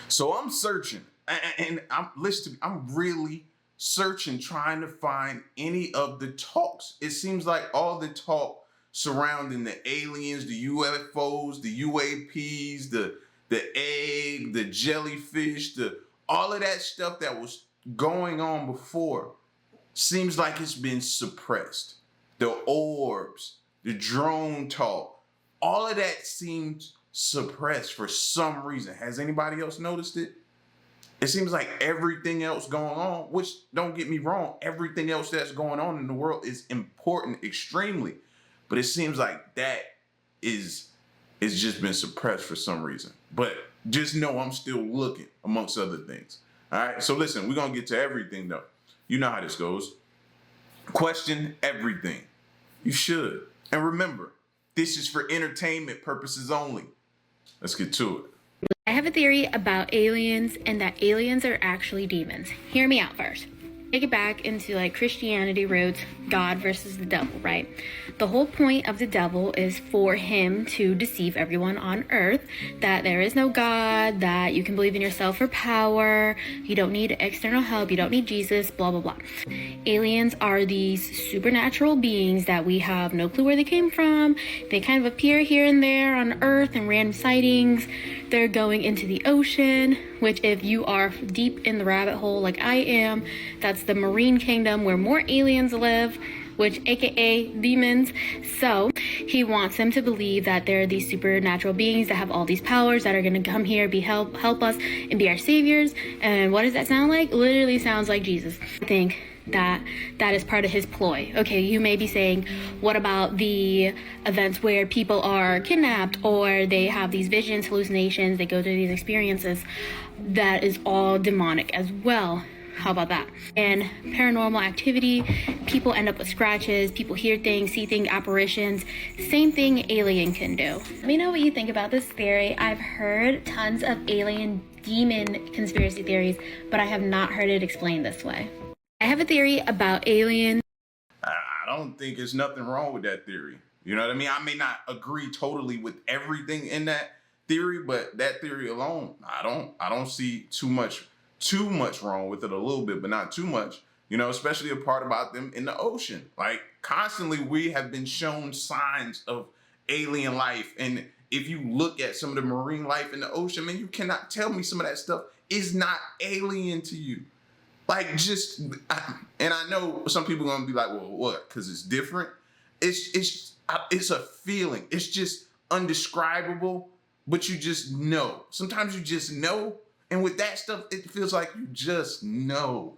So I'm searching, and I'm listening. I'm really searching, trying to find any of the talks. It seems like all the talk surrounding the aliens, the UFOs, the UAPs, the egg, the jellyfish, all of that stuff that was going on before seems like it's been suppressed. The orbs, the drone talk, all of that seems suppressed for some reason. Has anybody else noticed it? It seems like everything else going on, which don't get me wrong, everything else that's going on in the world is important extremely, but it seems like that is just been suppressed for some reason. But just know I'm still looking, amongst other things. All right, so listen, we're gonna get to everything though. You know how this goes. Question everything. You should. And remember, this is for entertainment purposes only. Let's get to it. I have a theory about aliens and that aliens are actually demons. Hear me out first. Take it back into like Christianity roots, God versus the devil, right? The whole point of the devil is for him to deceive everyone on earth that there is no God, that you can believe in yourself for power, you don't need external help, you don't need Jesus, blah, blah, blah. Aliens are these supernatural beings that we have no clue where they came from. They kind of appear here and there on earth in random sightings. They're going into the ocean, which if you are deep in the rabbit hole like I am, that's the marine kingdom where more aliens live, which aka demons. So he wants them to believe that they're these supernatural beings that have all these powers that are going to come here, help us and be our saviors. And what does that sound like? Literally sounds like Jesus. I think that is part of his ploy. Okay, you may be saying, what about the events where people are kidnapped or they have these visions, hallucinations, they go through these experiences? That is all demonic as well. How about that? And paranormal activity, people end up with scratches, people hear things, see things, apparitions. Same thing alien can do. Let me know what you think about this theory. I've heard tons of alien demon conspiracy theories, but I have not heard it explained this way. I have a theory about aliens. I don't think there's nothing wrong with that theory. You know what I mean? I may not agree totally with everything in that theory, but that theory alone, I don't see too much wrong with it. A little bit, but not too much. You know, especially a part about them in the ocean. Like constantly we have been shown signs of alien life. And if you look at some of the marine life in the ocean, man, you cannot tell me some of that stuff is not alien to you. Like and I know some people are gonna be like, well, what? Because it's different. It's a feeling. It's just undescribable, but you just know. Sometimes you just know. And with that stuff, it feels like you just know.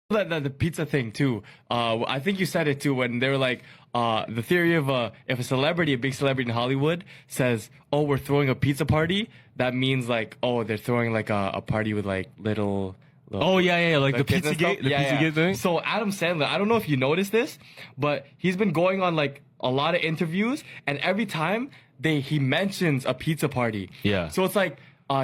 The pizza thing too. I think you said it too when they were like, the theory of if a big celebrity in Hollywood says, "Oh, we're throwing a pizza party," that means like, oh, they're throwing like a party with like little. Oh yeah, like the Pizzagate, Pizzagate thing. So Adam Sandler, I don't know if you noticed this, but he's been going on like a lot of interviews, and every time he mentions a pizza party. Yeah. So it's like.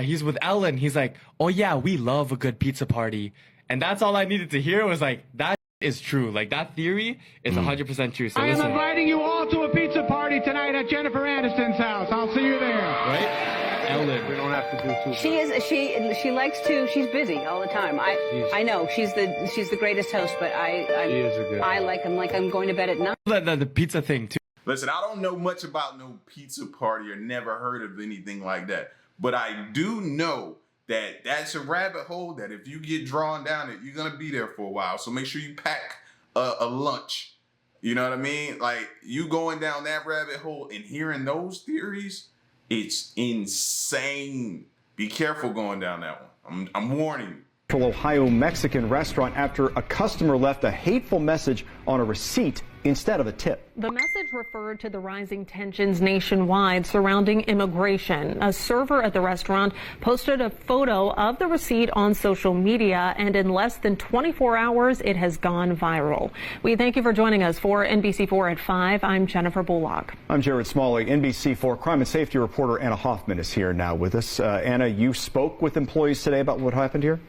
He's with Ellen. He's like, oh yeah, we love a good pizza party. And that's all I needed to hear was like, that is true. Like that theory is 100% true. So I am inviting you all to a pizza party tonight at Jennifer Aniston's house. I'll see you there. Right? Ellen. We don't have to do too. She likes to, she's busy all the time. I know she's the greatest host, but she is a good I like I'm going to bed at night. The pizza thing too. Listen, I don't know much about no pizza party or never heard of anything like that. But I do know that that's a rabbit hole that if you get drawn down it, you're going to be there for a while. So make sure you pack a lunch. You know what I mean? Like you going down that rabbit hole and hearing those theories, it's insane. Be careful going down that one. I'm warning you. Ohio Mexican restaurant after a customer left a hateful message on a receipt instead of a tip. The message referred to the rising tensions nationwide surrounding immigration. A server at the restaurant posted a photo of the receipt on social media, and in less than 24 hours, it has gone viral. We thank you for joining us for NBC4 at 5. I'm Jennifer Bullock. I'm Jared Smalley. NBC4 crime and safety reporter Anna Hoffman is here now with us. Anna, you spoke with employees today about what happened here?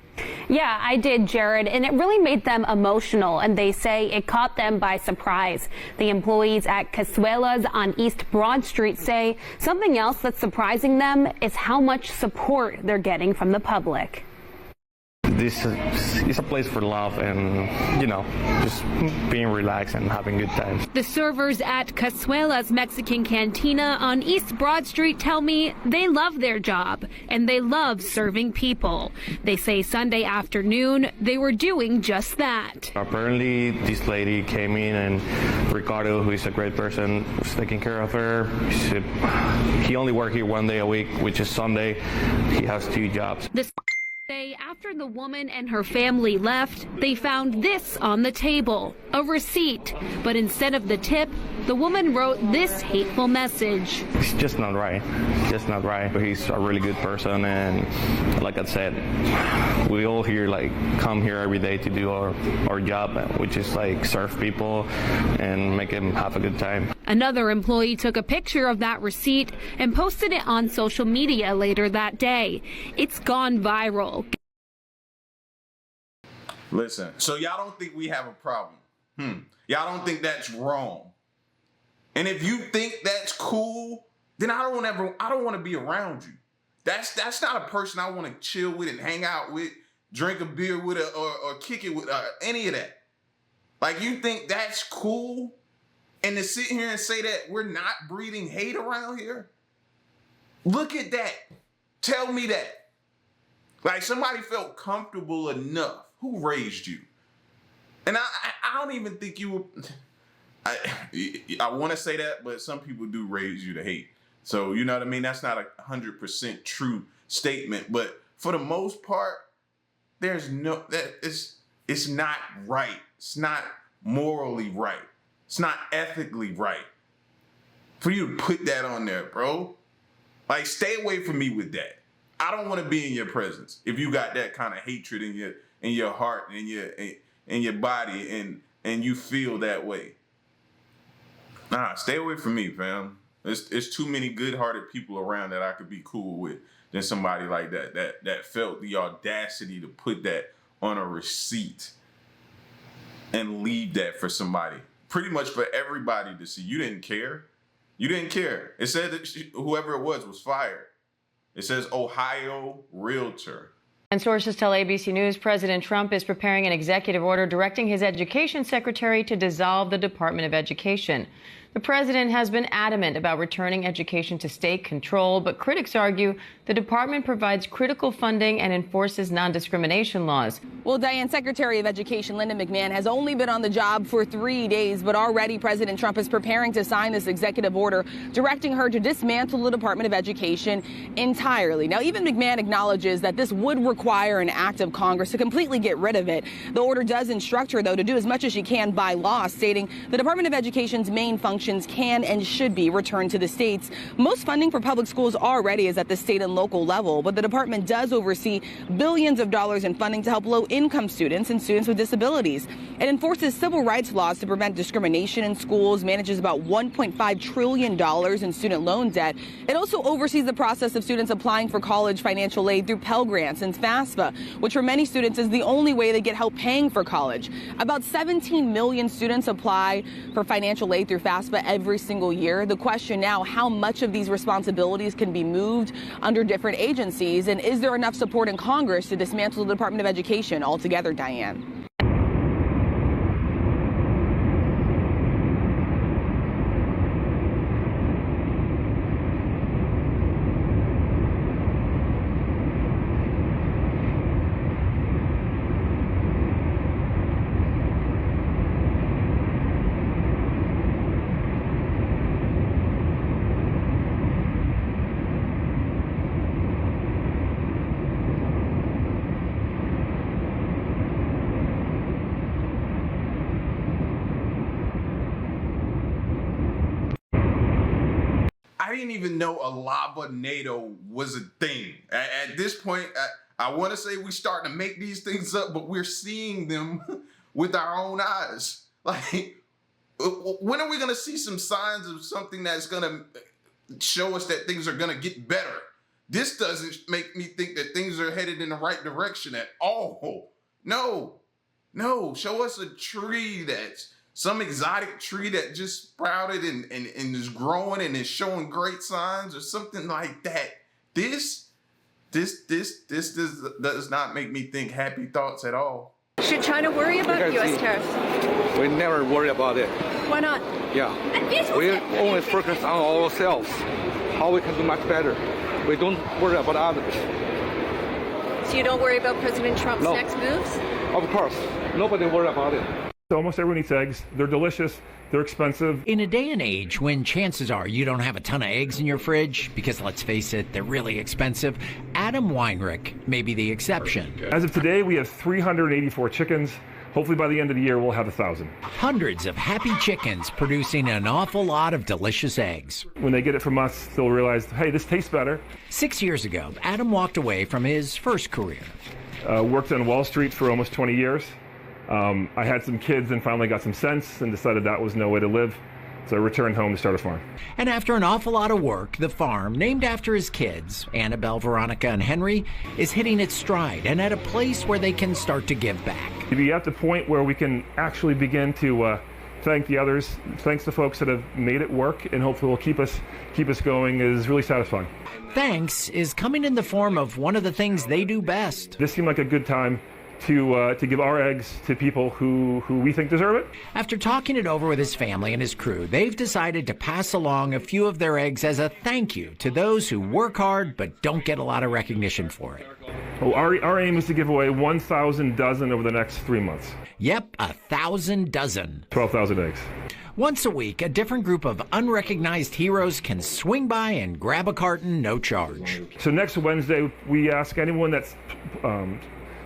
Yeah, I did, Jared, and it really made them emotional, and they say it caught them by surprise. The employees at Casuelas on East Broad Street say something else that's surprising them is how much support they're getting from the public. This is a place for love and, you know, just being relaxed and having good times. The servers at Casuela's Mexican Cantina on East Broad Street tell me they love their job and they love serving people. They say Sunday afternoon they were doing just that. Apparently, this lady came in and Ricardo, who is a great person, was taking care of her. He only worked here 1 day a week, which is Sunday. He has 2 jobs. After the woman and her family left, they found this on the table, a receipt. But instead of the tip, the woman wrote this hateful message. It's just not right. Just not right. He's a really good person, and like I said, we all here come here every day to do our job, which is serve people and make them have a good time. Another employee took a picture of that receipt and posted it on social media later that day. It's gone viral. Listen, so y'all don't think we have a problem? Y'all don't think that's wrong? And if you think that's cool, then I don't want to be around you. That's not a person I want to chill with and hang out with, drink a beer with, or kick it with, any of that. You think that's cool? And to sit here and say that we're not breeding hate around here? Look at that. Tell me that. Somebody felt comfortable enough. Who raised you? And I don't even think you were... I want to say that, but some people do raise you to hate. So, you know what I mean? That's not 100% true statement. But for the most part, it's not right. It's not morally right. It's not ethically right for you to put that on there, bro. Stay away from me with that. I don't want to be in your presence if you got that kind of hatred in your heart and in your body and you feel that way. Nah, stay away from me, fam. It's too many good-hearted people around that I could be cool with than somebody like that felt the audacity to put that on a receipt and leave that for somebody. Pretty much for everybody to see. You didn't care. You didn't care. It said that whoever it was fired. It says Ohio Realtor. And sources tell ABC News President Trump is preparing an executive order directing his education secretary to dissolve the Department of Education. The president has been adamant about returning education to state control, but critics argue the department provides critical funding and enforces non-discrimination laws. Well, Diane, Secretary of Education Linda McMahon has only been on the job for 3 days, but already President Trump is preparing to sign this executive order directing her to dismantle the Department of Education entirely. Now, even McMahon acknowledges that this would require an act of Congress to completely get rid of it. The order does instruct her, though, to do as much as she can by law, stating the Department of Education's main functions can and should be returned to the states. Most funding for public schools already is at the state and local level, but the department does oversee billions of dollars in funding to help low-income students and students with disabilities. It enforces civil rights laws to prevent discrimination in schools, manages about $1.5 trillion in student loan debt. It also oversees the process of students applying for college financial aid through Pell Grants and FAFSA, which for many students is the only way they get help paying for college. About 17 million students apply for financial aid through FAFSA every single year. The question now, how much of these responsibilities can be moved under different agencies, and is there enough support in Congress to dismantle the Department of Education altogether, Diane? I didn't even know a lava-nado was a thing. At this point, I want to say we're starting to make these things up, but we're seeing them with our own eyes. When are we going to see some signs of something that's going to show us that things are going to get better This doesn't make me think that things are headed in the right direction at all. No. Show us a tree that's some exotic tree that just sprouted and is growing and is showing great signs or something like that. This does not make me think happy thoughts at all. Should China worry about U.S. tariffs? We never worry about it. Why not? Yeah. We only focus on ourselves, how we can do much better. We don't worry about others. So you don't worry about President Trump's next moves? Of course. Nobody worry about it. Almost everyone eats eggs. They're delicious. They're expensive. In a day and age when chances are you don't have a ton of eggs in your fridge, because let's face it, they're really expensive, Adam Weinrich may be the exception. As of today, we have 384 chickens. Hopefully by the end of the year, we'll have 1,000. Hundreds of happy chickens producing an awful lot of delicious eggs. When they get it from us, they'll realize, hey, this tastes better. 6 years ago, Adam walked away from his first career. Worked on Wall Street for almost 20 years. I had some kids and finally got some sense and decided that was no way to live. So I returned home to start a farm. And after an awful lot of work, the farm, named after his kids, Annabelle, Veronica, and Henry, is hitting its stride and at a place where they can start to give back. To be at the point where we can actually begin to thank the others, thanks to folks that have made it work and hopefully will keep us going, is really satisfying. Thanks is coming in the form of one of the things they do best. This seemed like a good time to give our eggs to people who we think deserve it. After talking it over with his family and his crew, they've decided to pass along a few of their eggs as a thank you to those who work hard but don't get a lot of recognition for it. Well, our aim is to give away 1,000 dozen over the next 3 months. Yep, 1,000 dozen. 12,000 eggs. Once a week, a different group of unrecognized heroes can swing by and grab a carton, no charge. So next Wednesday, we ask anyone that's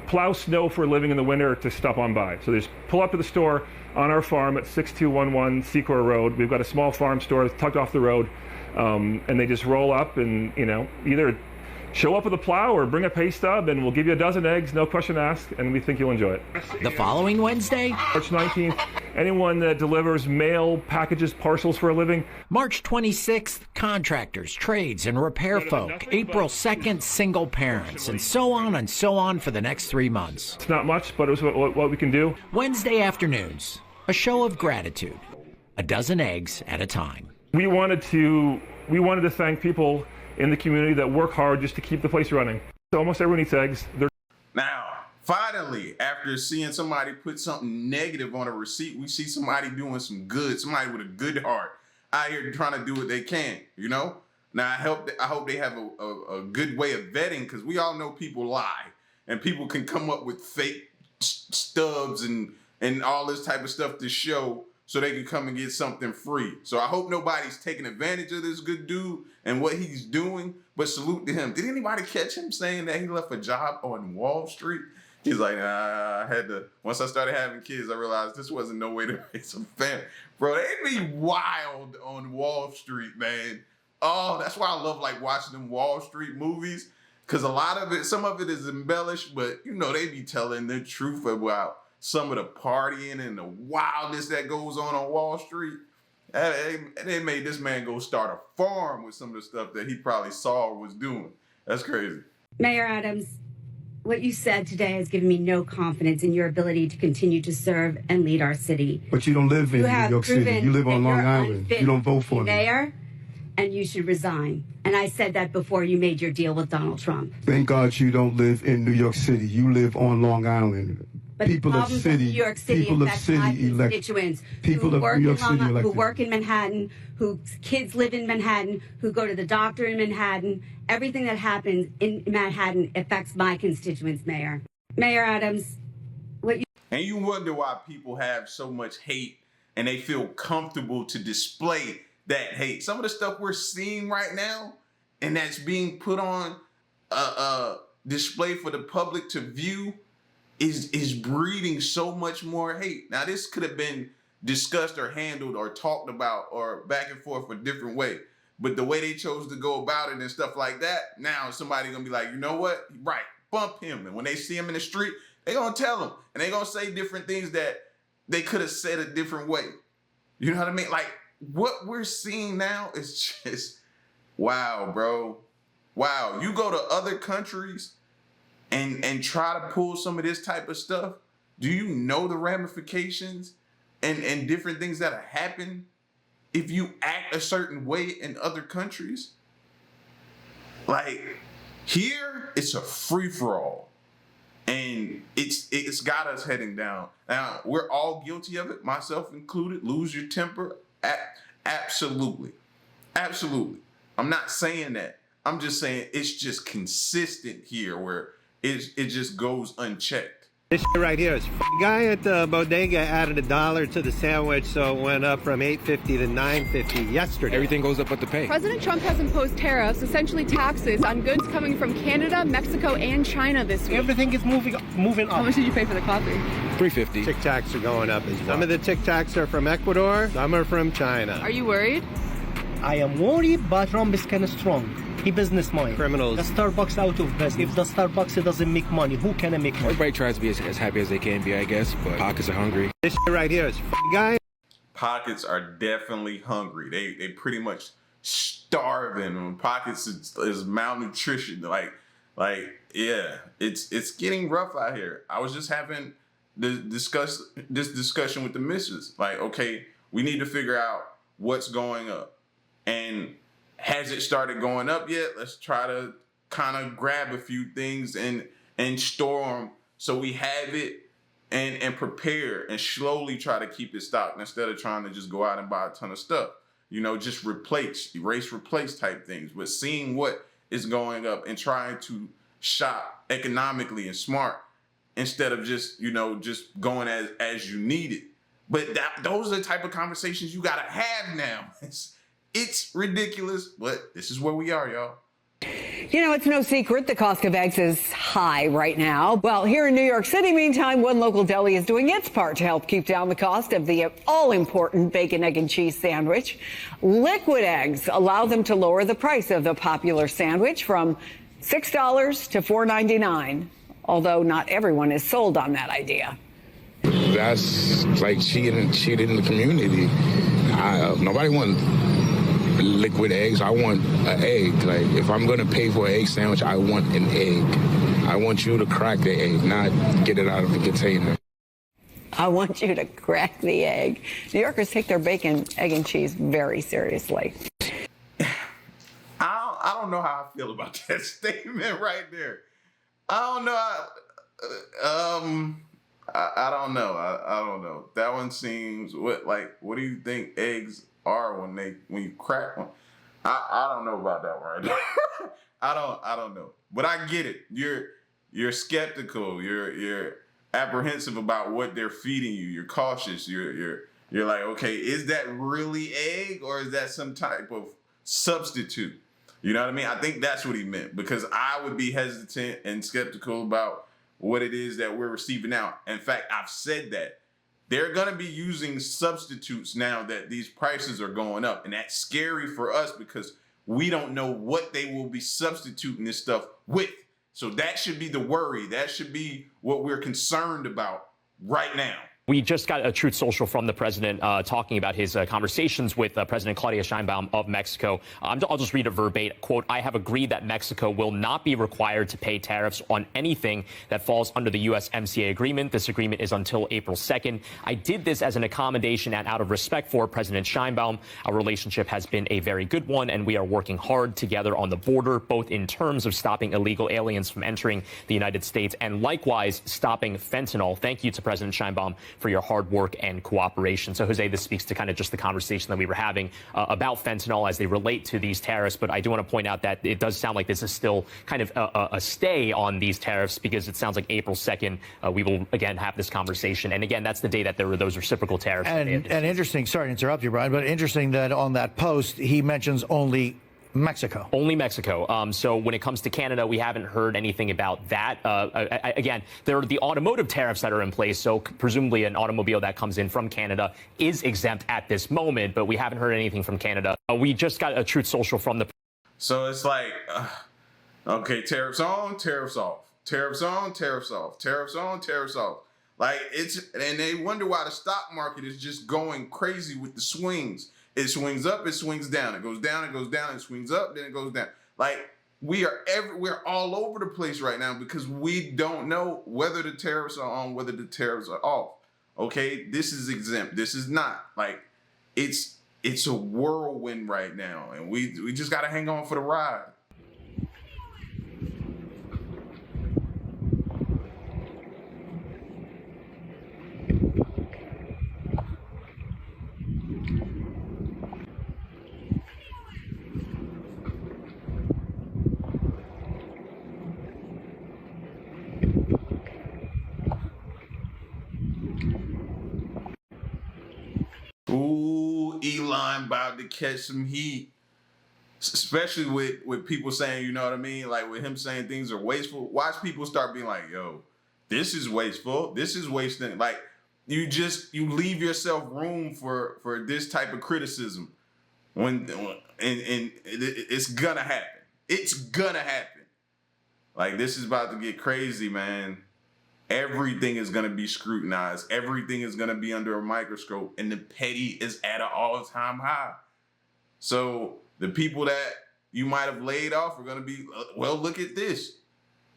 plow snow for a living in the winter to stop on by. So they just pull up to the store on our farm at 6211 Secor Road. We've got a small farm store that's tucked off the road, and they just roll up and, either show up with a plow or bring a pay stub, and we'll give you a dozen eggs, no question asked, and we think you'll enjoy it. The following Wednesday, March 19th, anyone that delivers mail, packages, parcels for a living. March 26th, contractors, trades, and repair folk. April 2nd, single parents, and so on for the next 3 months. It's not much, but it was what we can do. Wednesday afternoons, a show of gratitude, a dozen eggs at a time. We wanted to thank people in the community that work hard just to keep the place running. So almost everyone eats eggs. Now, finally, after seeing somebody put something negative on a receipt, we see somebody doing some good, somebody with a good heart out here trying to do what they can, Now, I hope they have a good way of vetting, because we all know people lie and people can come up with fake stubs and all this type of stuff to show so they can come and get something free. So I hope nobody's taking advantage of this good dude and what he's doing, but salute to him. Did anybody catch him saying that he left a job on Wall Street? He's like, once I started having kids, I realized this wasn't no way to raise a family. Bro, they be wild on Wall Street, man. Oh, that's why I love watching them Wall Street movies, because some of it is embellished, but they be telling the truth about some of the partying and the wildness that goes on Wall Street. They made this man go start a farm with some of the stuff that he probably saw or was doing. That's crazy. Mayor Adams, what you said today has given me no confidence in your ability to continue to serve and lead our city. But you don't live in New York City. You live on Long Island. You don't vote for me. Mayor, and you should resign. And I said that before you made your deal with Donald Trump. Thank God you don't live in New York City. You live on Long Island. But people of New York City affect my constituents who work in Manhattan, whose kids live in Manhattan, who go to the doctor in Manhattan. Everything that happens in Manhattan affects my constituents, Mayor. Mayor Adams, And you wonder why people have so much hate and they feel comfortable to display that hate. Some of the stuff we're seeing right now and that's being put on display for the public to view is breeding so much more hate. Now, this could have been discussed or handled or talked about or back and forth a different way. But the way they chose to go about it and stuff like that, now somebody gonna be like, you know what? Right, bump him. And when they see him in the street, they gonna tell him. And they gonna say different things that they could have said a different way. You know what I mean? Like, what we're seeing now is just, wow, bro. wow, you go to other countries and try to pull some of this type of stuff. Do you know the ramifications and different things that happen if you act a certain way in other countries? Like, here, it's a free-for-all. And it's got us heading down. Now, we're all guilty of it, myself included. Lose your temper? Absolutely. Absolutely. I'm not saying that. I'm just saying it's just consistent here where it just goes unchecked. This shit right here is guy at the bodega added $1 to the sandwich, so it went up from $8.50 to $9.50 yesterday. Everything goes up but the pay. President Trump has imposed tariffs, essentially taxes, on goods coming from Canada, Mexico, and China this week. Everything is moving up. How much did you pay for the coffee? $3.50. Tic Tacs are going up as well. Some of the Tic Tacs are from Ecuador, some are from China. Are you worried? I am worried, but Trump is kind of strong. He business mind. Criminals. The Starbucks out of business. If the Starbucks doesn't make money, who can make money? Everybody tries to be as happy as they can be, I guess, but pockets are hungry. This shit right here is guy. Pockets are definitely hungry. They pretty much starving. Pockets is malnutrition. Like yeah, it's getting rough out here. I was just having this discussion with the missus. Like, okay, we need to figure out what's going up. And has it started going up yet? Let's try to kind of grab a few things and store them so we have it and prepare and slowly try to keep it stocked instead of trying to just go out and buy a ton of stuff. You know, just erase, replace type things. But seeing what is going up and trying to shop economically and smart instead of just, you know, just going as you need it. But those are the type of conversations you got to have now. It's ridiculous, but this is where we are, y'all. You know, it's no secret the cost of eggs is high right now. Well, here in New York City, meantime, one local deli is doing its part to help keep down the cost of the all-important bacon, egg, and cheese sandwich. Liquid eggs allow them to lower the price of the popular sandwich from $6 to $4.99, although not everyone is sold on that idea. That's like cheating in the community. Nobody wants liquid eggs. I want an egg. Like, if I'm gonna pay for an egg sandwich, I want an egg. I want you to crack the egg, not get it out of the container. I want you to crack the egg. New Yorkers take their bacon, egg, and cheese very seriously. I don't know how I feel about that statement right there. I don't know. I don't know. I don't know. That one seems what do you think eggs are when you crack one? I don't know about that one right there. I don't know. But I get it. You're skeptical. You're apprehensive about what they're feeding you. You're cautious. You're like, okay, is that really egg or is that some type of substitute? You know what I mean? I think that's what he meant, because I would be hesitant and skeptical about what it is that we're receiving now. In fact, I've said that they're going to be using substitutes now that these prices are going up. And that's scary for us because we don't know what they will be substituting this stuff with. So that should be the worry. That should be what we're concerned about right now. We just got a Truth Social from the president talking about his conversations with President Claudia Sheinbaum of Mexico. I'll just read it verbatim. Quote, "I have agreed that Mexico will not be required to pay tariffs on anything that falls under the USMCA agreement. This agreement is until April 2nd. I did this as an accommodation and out of respect for President Sheinbaum. Our relationship has been a very good one, and we are working hard together on the border, both in terms of stopping illegal aliens from entering the United States and likewise stopping fentanyl. Thank you to President Sheinbaum for your hard work and cooperation." So, Jose, this speaks to kind of just the conversation that we were having about fentanyl as they relate to these tariffs. But I do want to point out that it does sound like this is still kind of a stay on these tariffs, because it sounds like April 2nd, we will again have this conversation. And again, that's the day that there were those reciprocal tariffs. And interesting, sorry to interrupt you, Brian, but interesting that on that post, he mentions only Mexico. Only Mexico. So when it comes to Canada, we haven't heard anything about that. Again, there are the automotive tariffs that are in place. So presumably an automobile that comes in from Canada is exempt at this moment, but we haven't heard anything from Canada. We just got a Truth Social from the... So it's like, okay, tariffs on, tariffs off. Tariffs on, tariffs off. Tariffs on, tariffs off. Like, and they wonder why the stock market is just going crazy with the swings. It swings up, it swings down. It goes down, it goes down, it swings up, then it goes down. Like, we're all over the place right now because we don't know whether the tariffs are on, whether the tariffs are off. Okay, this is exempt. This is not. Like, it's a whirlwind right now, and we just got to hang on for the ride. Ooh, Elon about to catch some heat, especially with people saying, you know what I mean? Like with him saying things are wasteful. Watch people start being like, yo, this is wasteful. This is wasting. Like you leave yourself room for this type of criticism and it's gonna happen. It's gonna happen. Like this is about to get crazy, man. Everything is going to be scrutinized. Everything is going to be under a microscope. And the petty is at an all-time high. So the people that you might have laid off are going to be, well, look at this.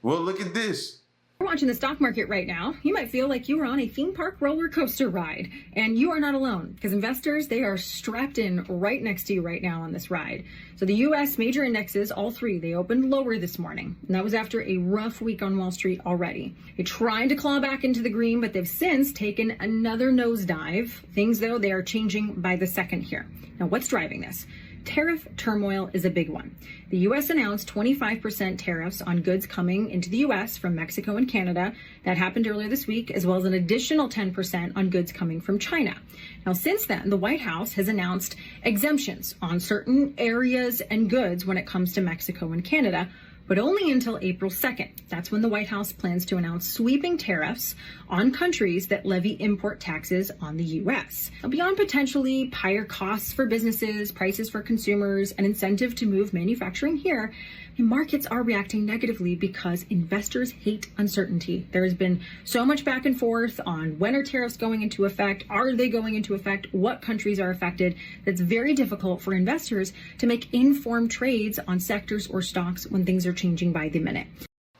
Well, look at this. You're watching the stock market right now. You might feel like you were on a theme park roller coaster ride, and you are not alone because investors, they are strapped in right next to you right now on this ride. So the U.S. major indexes, all three, they opened lower this morning, and that was after a rough week on Wall Street already. They're trying to claw back into the green, but they've since taken another nosedive. Things, though, they are changing by the second here. Now, what's driving this? Tariff turmoil is a big one. The U.S. announced 25% tariffs on goods coming into the U.S. from Mexico and Canada. That happened earlier this week, as well as an additional 10% on goods coming from China. Now, since then, the White House has announced exemptions on certain areas and goods when it comes to Mexico and Canada, but only until April 2nd. That's when the White House plans to announce sweeping tariffs on countries that levy import taxes on the U.S. Beyond potentially higher costs for businesses, prices for consumers, an incentive to move manufacturing here, markets are reacting negatively because investors hate uncertainty. There has been so much back and forth on when are tariffs going into effect, are they going into effect, what countries are affected, that's very difficult for investors to make informed trades on sectors or stocks when things are changing by the minute.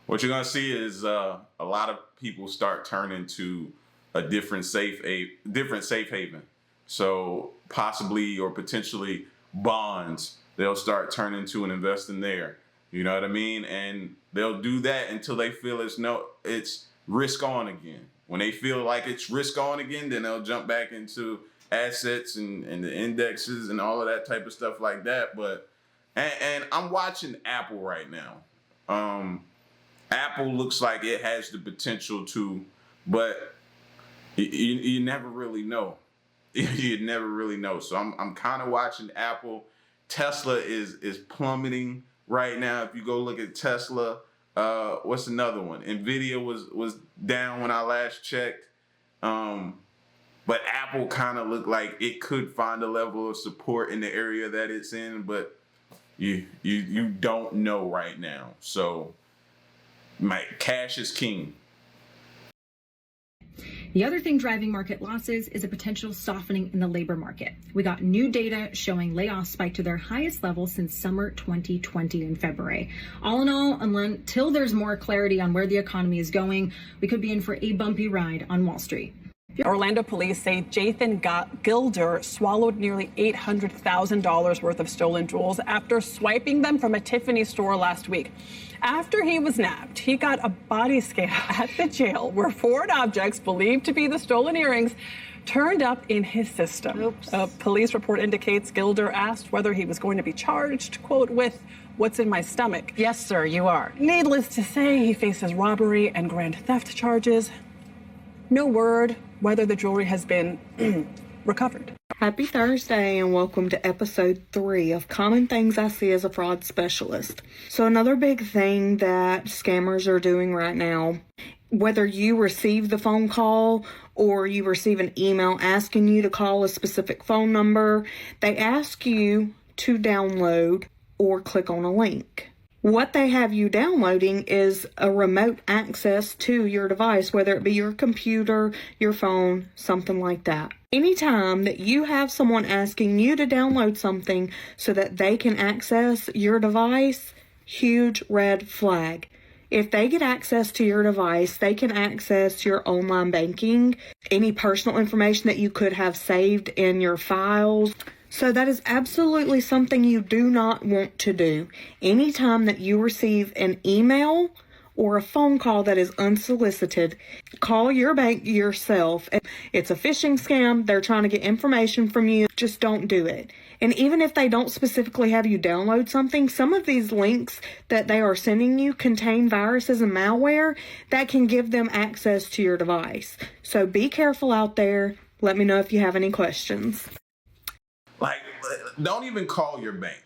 What you're going to see is a lot of people start turning to a different safe haven. So possibly or potentially bonds, they'll start turning to and investing there. You know what I mean? And they'll do that until they feel it's risk on again. When they feel like it's risk on again, then they'll jump back into assets and the indexes and all of that type of stuff like that. But and I'm watching Apple right now. Apple looks like it has the potential to, but you never really know. You never really know. So I'm kind of watching Apple. Tesla is plummeting right now. If you go look at Tesla, what's another one? Nvidia was down when I last checked. But Apple kind of looked like it could find a level of support in the area that it's in, but you don't know right now. So cash is king. The other thing driving market losses is a potential softening in the labor market. We got new data showing layoffs spiked to their highest level since summer 2020 in February. All in all, until there's more clarity on where the economy is going, we could be in for a bumpy ride on Wall Street. Orlando police say Jathan Gilder swallowed nearly $800,000 worth of stolen jewels after swiping them from a Tiffany store last week. After he was nabbed, he got a body scan at the jail where foreign objects believed to be the stolen earrings turned up in his system. A police report indicates Gilder asked whether he was going to be charged, quote, with what's in my stomach. Yes, sir, you are. Needless to say, he faces robbery and grand theft charges. No word whether the jewelry has been recovered. Happy Thursday and welcome to episode 3 of Common Things I See as a Fraud Specialist. So another big thing that scammers are doing right now, whether you receive the phone call or you receive an email asking you to call a specific phone number, they ask you to download or click on a link. What they have you downloading is a remote access to your device, whether it be your computer, your phone, something like that. Anytime that you have someone asking you to download something so that they can access your device, Huge red flag. If they get access to your device, they can access your online banking, any personal information that you could have saved in your files. So that is absolutely something you do not want to do. Anytime that you receive an email or a phone call that is unsolicited, call your bank yourself. It's a phishing scam. They're trying to get information from you. Just don't do it. And even if they don't specifically have you download something, some of these links that they are sending you contain viruses and malware that can give them access to your device. So be careful out there. Let me know if you have any questions. Like, don't even call your bank.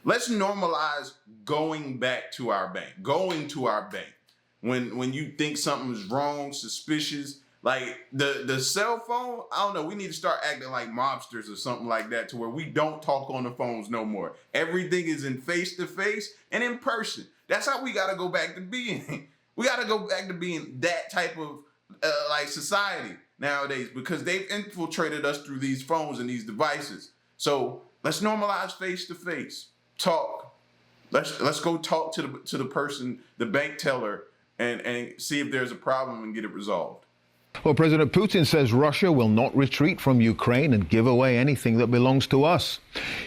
Let's normalize going back to our bank, going to our bank. When you think something's wrong, suspicious, like the cell phone, I don't know, we need to start acting like mobsters or something like that to where we don't talk on the phones no more. Everything is in face-to-face and in person. That's how we got to go back to being. We got to go back to being that type of like society nowadays because they've infiltrated us through these phones and these devices. So let's normalize face-to-face. Talk. Let's go talk to the person, the bank teller, and see if there's a problem and get it resolved. Well, President Putin says Russia will not retreat from Ukraine and give away anything that belongs to us.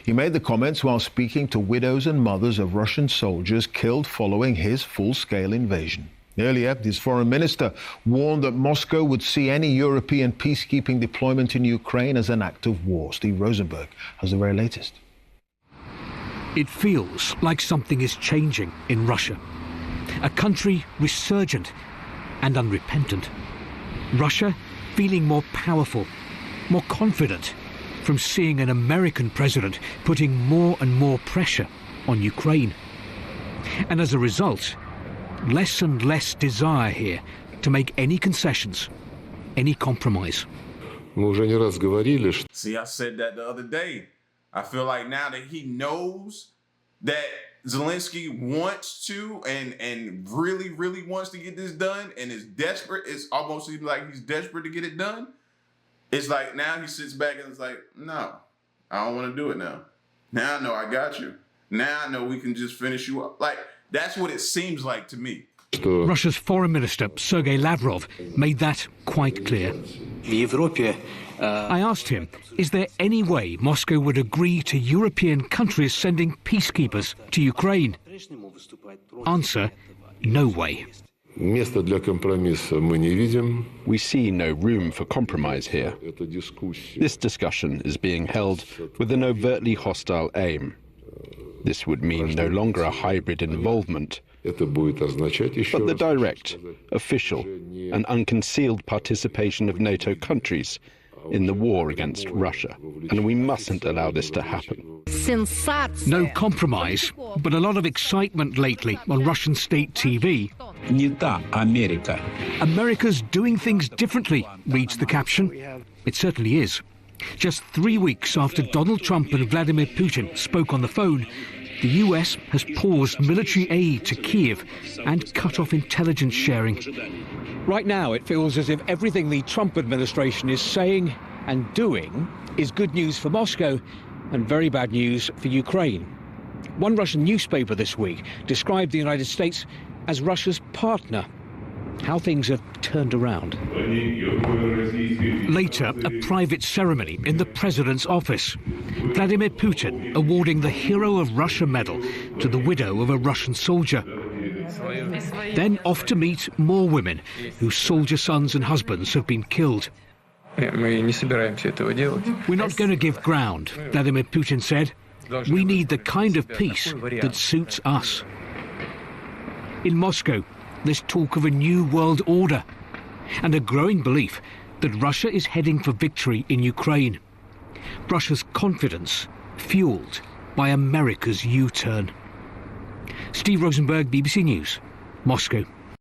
He made the comments while speaking to widows and mothers of Russian soldiers killed following his full-scale invasion. Earlier, his foreign minister warned that Moscow would see any European peacekeeping deployment in Ukraine as an act of war. Steve Rosenberg has the very latest. It feels like something is changing in Russia. A country resurgent and unrepentant. Russia feeling more powerful, more confident from seeing an American president putting more and more pressure on Ukraine. And as a result, less and less desire here to make any concessions, any compromise. See, I said that the other day. I feel like now that he knows that Zelensky wants to and really, really wants to get this done and is desperate, it's almost even like he's desperate to get it done. It's like now he sits back and it's like, no, I don't want to do it now. Now I know I got you. Now I know we can just finish you up. Like, that's what it seems like to me. Russia's foreign minister, Sergei Lavrov, made that quite clear. I asked him, is there any way Moscow would agree to European countries sending peacekeepers to Ukraine? Answer, no way. We see no room for compromise here. This discussion is being held with an overtly hostile aim. This would mean no longer a hybrid involvement, but the direct, official and unconcealed participation of NATO countries in the war against Russia. And we mustn't allow this to happen. No compromise, but a lot of excitement lately on Russian state TV. America's doing things differently, reads the caption. It certainly is. Just 3 weeks after Donald Trump and Vladimir Putin spoke on the phone, the US has paused military aid to Kiev and cut off intelligence sharing. Right now, it feels as if everything the Trump administration is saying and doing is good news for Moscow and very bad news for Ukraine. One Russian newspaper this week described the United States as Russia's partner. How things have turned around. Later, a private ceremony in the president's office. Vladimir Putin awarding the Hero of Russia medal to the widow of a Russian soldier. Then off to meet more women whose soldier sons and husbands have been killed. We're not going to give ground, Vladimir Putin said. We need the kind of peace that suits us. In Moscow, there's talk of a new world order and a growing belief that Russia is heading for victory in Ukraine. Russia's confidence fueled by America's U-turn. Steve Rosenberg, BBC News, Moscow.